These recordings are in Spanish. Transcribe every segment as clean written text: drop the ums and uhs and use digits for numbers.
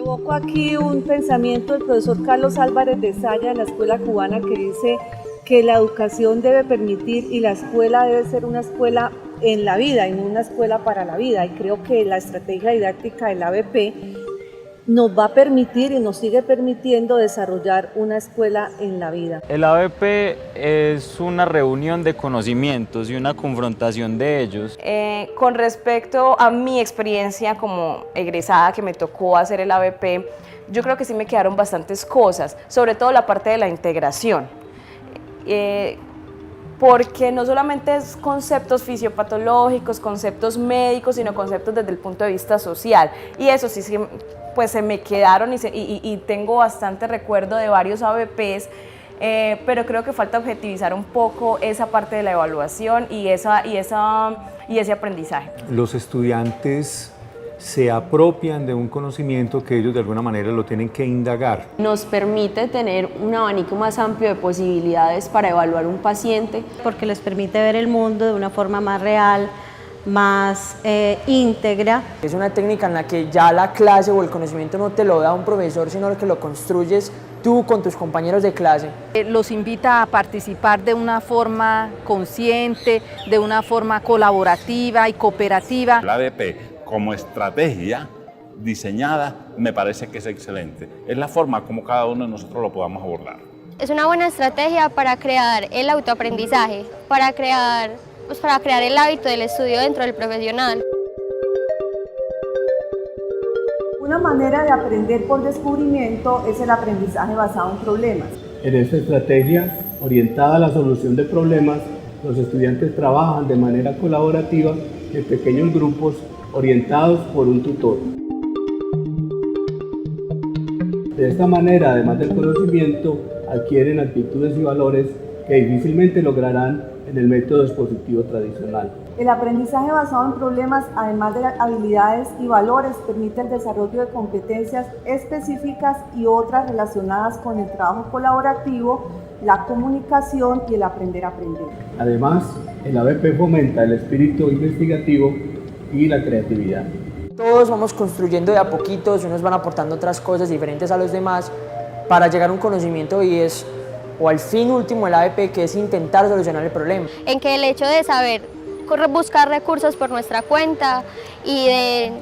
Evoco aquí un pensamiento del profesor Carlos Álvarez de Saya de la Escuela Cubana, que dice que la educación debe permitir y la escuela debe ser una escuela en la vida y no una escuela para la vida. Y creo que la estrategia didáctica del ABP nos va a permitir y nos sigue permitiendo desarrollar una escuela en la vida. El ABP es una reunión de conocimientos y una confrontación de ellos. Con respecto a mi experiencia como egresada que me tocó hacer el ABP, yo creo que sí me quedaron bastantes cosas, sobre todo la parte de la integración. Porque no solamente es conceptos fisiopatológicos, conceptos médicos, sino conceptos desde el punto de vista social. Y eso sí, pues se me quedaron y tengo bastante recuerdo de varios ABPs, pero creo que falta objetivizar un poco esa parte de la evaluación y ese aprendizaje. Los estudiantes se apropian de un conocimiento que ellos de alguna manera lo tienen que indagar. Nos permite tener un abanico más amplio de posibilidades para evaluar un paciente. Porque les permite ver el mundo de una forma más real, más íntegra. Es una técnica en la que ya la clase o el conocimiento no te lo da un profesor, sino que lo construyes tú con tus compañeros de clase. Los invita a participar de una forma consciente, de una forma colaborativa y cooperativa. La ABP como estrategia diseñada me parece que es excelente. Es la forma como cada uno de nosotros lo podamos abordar. Es una buena estrategia para crear el autoaprendizaje, para crear el hábito del estudio dentro del profesional. Una manera de aprender por descubrimiento es el aprendizaje basado en problemas. En esta estrategia, orientada a la solución de problemas, los estudiantes trabajan de manera colaborativa en pequeños grupos orientados por un tutor. De esta manera, además del conocimiento, adquieren actitudes y valores que difícilmente lograrán en el método expositivo tradicional. El aprendizaje basado en problemas, además de las habilidades y valores, permite el desarrollo de competencias específicas y otras relacionadas con el trabajo colaborativo, la comunicación y el aprender a aprender. Además, el ABP fomenta el espíritu investigativo y la creatividad. Todos vamos construyendo de a poquitos, unos van aportando otras cosas diferentes a los demás para llegar a un conocimiento y es, o al fin último, el ABP, que es intentar solucionar el problema. En que el hecho de saber buscar recursos por nuestra cuenta y de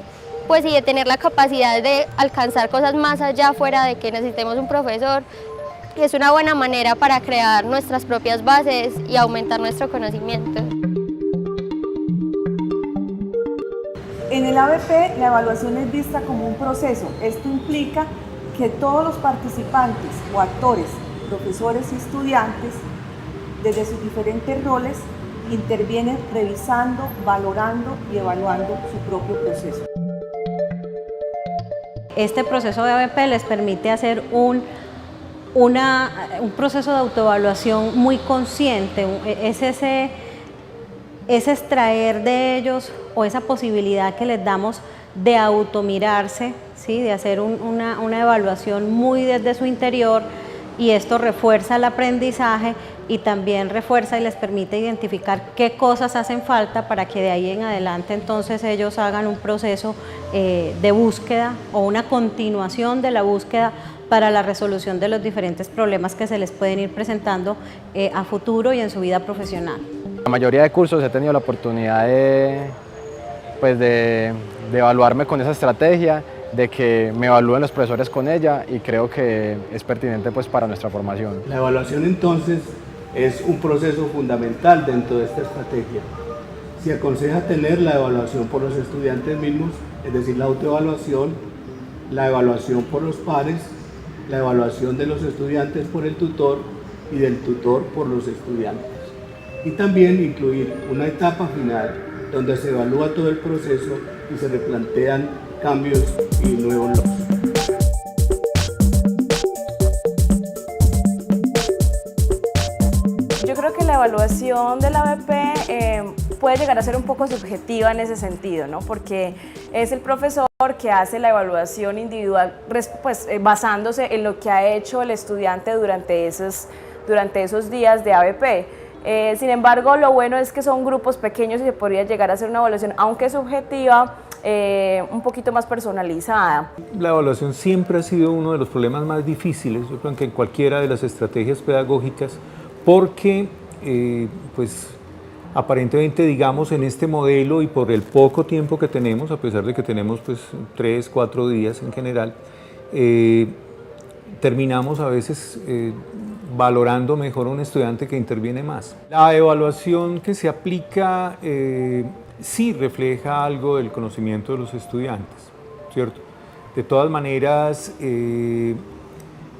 tener la capacidad de alcanzar cosas más allá, fuera de que necesitemos un profesor, es una buena manera para crear nuestras propias bases y aumentar nuestro conocimiento. En el ABP, la evaluación es vista como un proceso. Esto implica que todos los participantes o actores, profesores y estudiantes, desde sus diferentes roles, intervienen revisando, valorando y evaluando su propio proceso. Este proceso de ABP les permite hacer un proceso de autoevaluación muy consciente. Es extraer de ellos o esa posibilidad que les damos de automirarse, ¿sí? De hacer una evaluación muy desde su interior, y esto refuerza el aprendizaje y también refuerza y les permite identificar qué cosas hacen falta para que de ahí en adelante entonces ellos hagan un proceso de búsqueda o una continuación de la búsqueda para la resolución de los diferentes problemas que se les pueden ir presentando a futuro y en su vida profesional. La mayoría de cursos he tenido la oportunidad de evaluarme con esa estrategia, de que me evalúen los profesores con ella, y creo que es pertinente pues para nuestra formación. La evaluación entonces es un proceso fundamental dentro de esta estrategia. Se aconseja tener la evaluación por los estudiantes mismos, es decir, la autoevaluación, la evaluación por los pares, la evaluación de los estudiantes por el tutor y del tutor por los estudiantes. Y también incluir una etapa final donde se evalúa todo el proceso y se replantean cambios y nuevos logros. Yo creo que la evaluación del ABP puede llegar a ser un poco subjetiva en ese sentido, ¿no? Porque es el profesor que hace la evaluación individual, pues, basándose en lo que ha hecho el estudiante durante esos días de ABP. Sin embargo, lo bueno es que son grupos pequeños y se podría llegar a hacer una evaluación, aunque subjetiva, un poquito más personalizada. La evaluación siempre ha sido uno de los problemas más difíciles, yo creo que en cualquiera de las estrategias pedagógicas, porque pues aparentemente, digamos, en este modelo y por el poco tiempo que tenemos, a pesar de que tenemos pues 3, 4 días en general, terminamos a veces valorando mejor a un estudiante que interviene más. La evaluación que se aplica sí refleja algo del conocimiento de los estudiantes, ¿cierto? De todas maneras,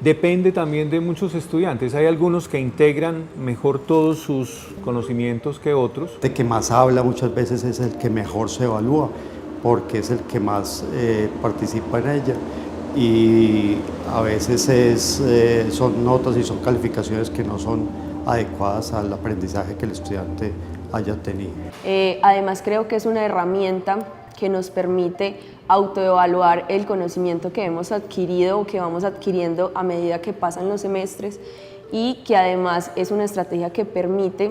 depende también de muchos estudiantes. Hay algunos que integran mejor todos sus conocimientos que otros. El que más habla muchas veces es el que mejor se evalúa, porque es el que más participa en ella. Y a veces son notas y son calificaciones que no son adecuadas al aprendizaje que el estudiante haya tenido. Además creo que es una herramienta que nos permite autoevaluar el conocimiento que hemos adquirido o que vamos adquiriendo a medida que pasan los semestres, y que además es una estrategia que permite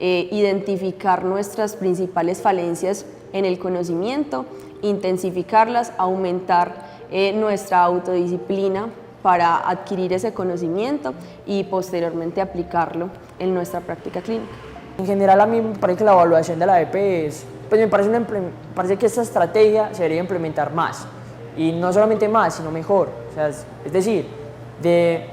identificar nuestras principales falencias en el conocimiento, intensificarlas, aumentar nuestra autodisciplina para adquirir ese conocimiento y posteriormente aplicarlo en nuestra práctica clínica. En general a mí me parece que la evaluación de la ABP pues me parece que esta estrategia se debería implementar más, y no solamente más, sino mejor. O sea, es decir, de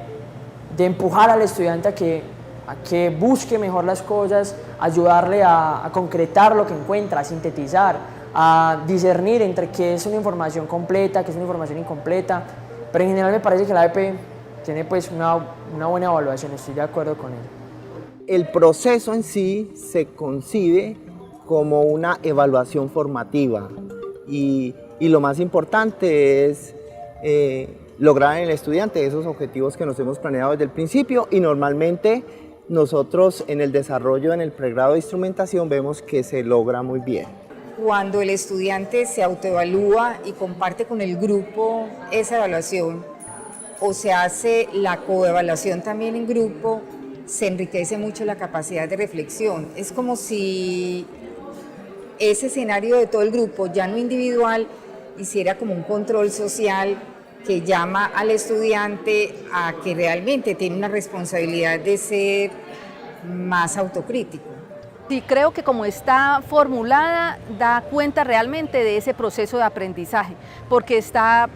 empujar al estudiante a que busque mejor las cosas, ayudarle a concretar lo que encuentra, a sintetizar, a discernir entre qué es una información completa, qué es una información incompleta. Pero en general me parece que la ABP tiene pues una buena evaluación, estoy de acuerdo con él. El proceso en sí se concibe como una evaluación formativa, y lo más importante es lograr en el estudiante esos objetivos que nos hemos planeado desde el principio, y normalmente nosotros en el desarrollo, en el pregrado de instrumentación, vemos que se logra muy bien. Cuando el estudiante se autoevalúa y comparte con el grupo esa evaluación, o se hace la coevaluación también en grupo, se enriquece mucho la capacidad de reflexión. Es como si ese escenario de todo el grupo, ya no individual, hiciera como un control social que llama al estudiante a que realmente tiene una responsabilidad de ser más autocrítico. Sí, creo que como está formulada da cuenta realmente de ese proceso de aprendizaje, porque está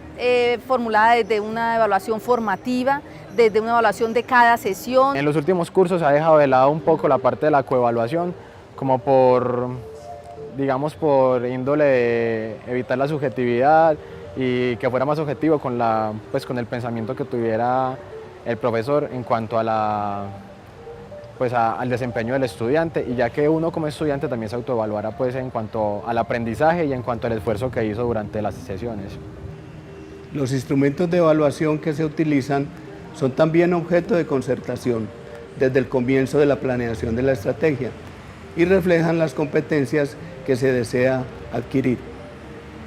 formulada desde una evaluación formativa, desde una evaluación de cada sesión. En los últimos cursos se ha dejado de lado un poco la parte de la coevaluación, como por índole de evitar la subjetividad y que fuera más objetivo con el pensamiento que tuviera el profesor en cuanto a al desempeño del estudiante, y ya que uno como estudiante también se autoevaluara pues en cuanto al aprendizaje y en cuanto al esfuerzo que hizo durante las sesiones. Los instrumentos de evaluación que se utilizan son también objeto de concertación desde el comienzo de la planeación de la estrategia y reflejan las competencias que se desea adquirir.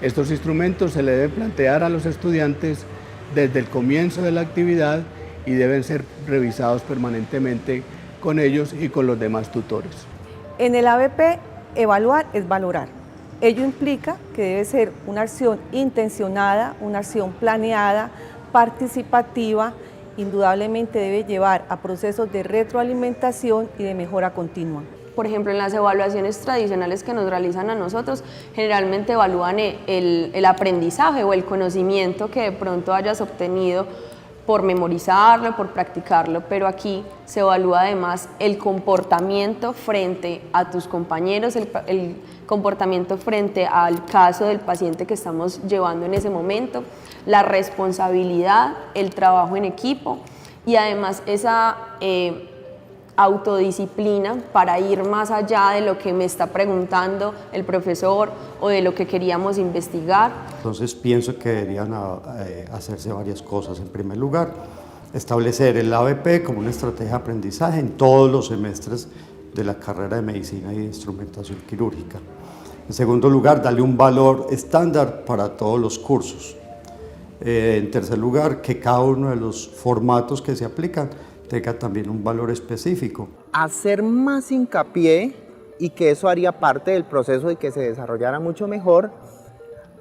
Estos instrumentos se le deben plantear a los estudiantes desde el comienzo de la actividad y deben ser revisados permanentemente con ellos y con los demás tutores. En el ABP, evaluar es valorar. Ello implica que debe ser una acción intencionada, una acción planeada, participativa, indudablemente debe llevar a procesos de retroalimentación y de mejora continua. Por ejemplo, en las evaluaciones tradicionales que nos realizan a nosotros, generalmente evalúan el aprendizaje o el conocimiento que de pronto hayas obtenido por memorizarlo, por practicarlo, pero aquí se evalúa además el comportamiento frente a tus compañeros, el comportamiento frente al caso del paciente que estamos llevando en ese momento, la responsabilidad, el trabajo en equipo y además esa autodisciplina para ir más allá de lo que me está preguntando el profesor o de lo que queríamos investigar. Entonces pienso que deberían hacerse varias cosas. En primer lugar, establecer el ABP como una estrategia de aprendizaje en todos los semestres de la carrera de medicina y de instrumentación quirúrgica. En segundo lugar, darle un valor estándar para todos los cursos. En tercer lugar, que cada uno de los formatos que se aplican tenga también un valor específico. Hacer más hincapié, y que eso haría parte del proceso de que se desarrollara mucho mejor,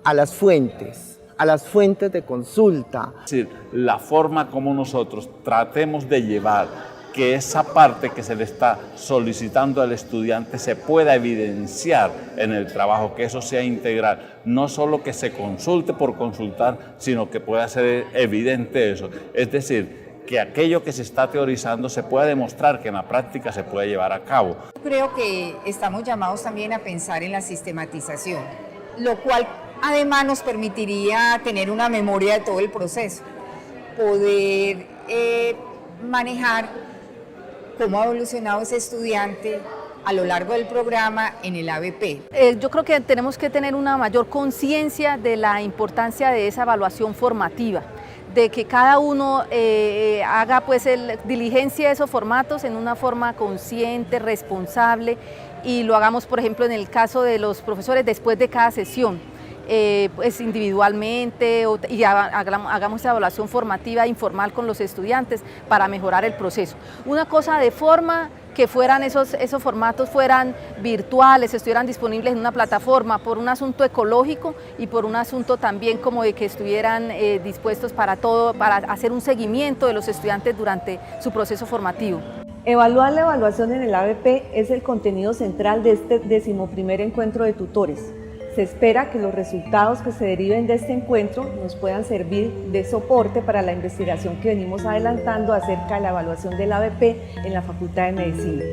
a las fuentes de consulta. Es decir, la forma como nosotros tratemos de llevar que esa parte que se le está solicitando al estudiante se pueda evidenciar en el trabajo, que eso sea integral, no solo que se consulte por consultar, sino que pueda ser evidente eso. Es decir, que aquello que se está teorizando se pueda demostrar que en la práctica se puede llevar a cabo. Creo que estamos llamados también a pensar en la sistematización, lo cual además nos permitiría tener una memoria de todo el proceso, poder manejar cómo ha evolucionado ese estudiante a lo largo del programa en el ABP. Yo creo que tenemos que tener una mayor conciencia de la importancia de esa evaluación formativa, de que cada uno haga pues diligencia de esos formatos en una forma consciente, responsable, y lo hagamos, por ejemplo, en el caso de los profesores después de cada sesión. Pues individualmente y hagamos esa evaluación formativa informal con los estudiantes para mejorar el proceso. Una cosa de forma que fueran esos formatos fueran virtuales, estuvieran disponibles en una plataforma por un asunto ecológico y por un asunto también como de que estuvieran dispuestos para hacer un seguimiento de los estudiantes durante su proceso formativo. Evaluar la evaluación en el ABP es el contenido central de este 11º encuentro de tutores. Se espera que los resultados que se deriven de este encuentro nos puedan servir de soporte para la investigación que venimos adelantando acerca de la evaluación del ABP en la Facultad de Medicina.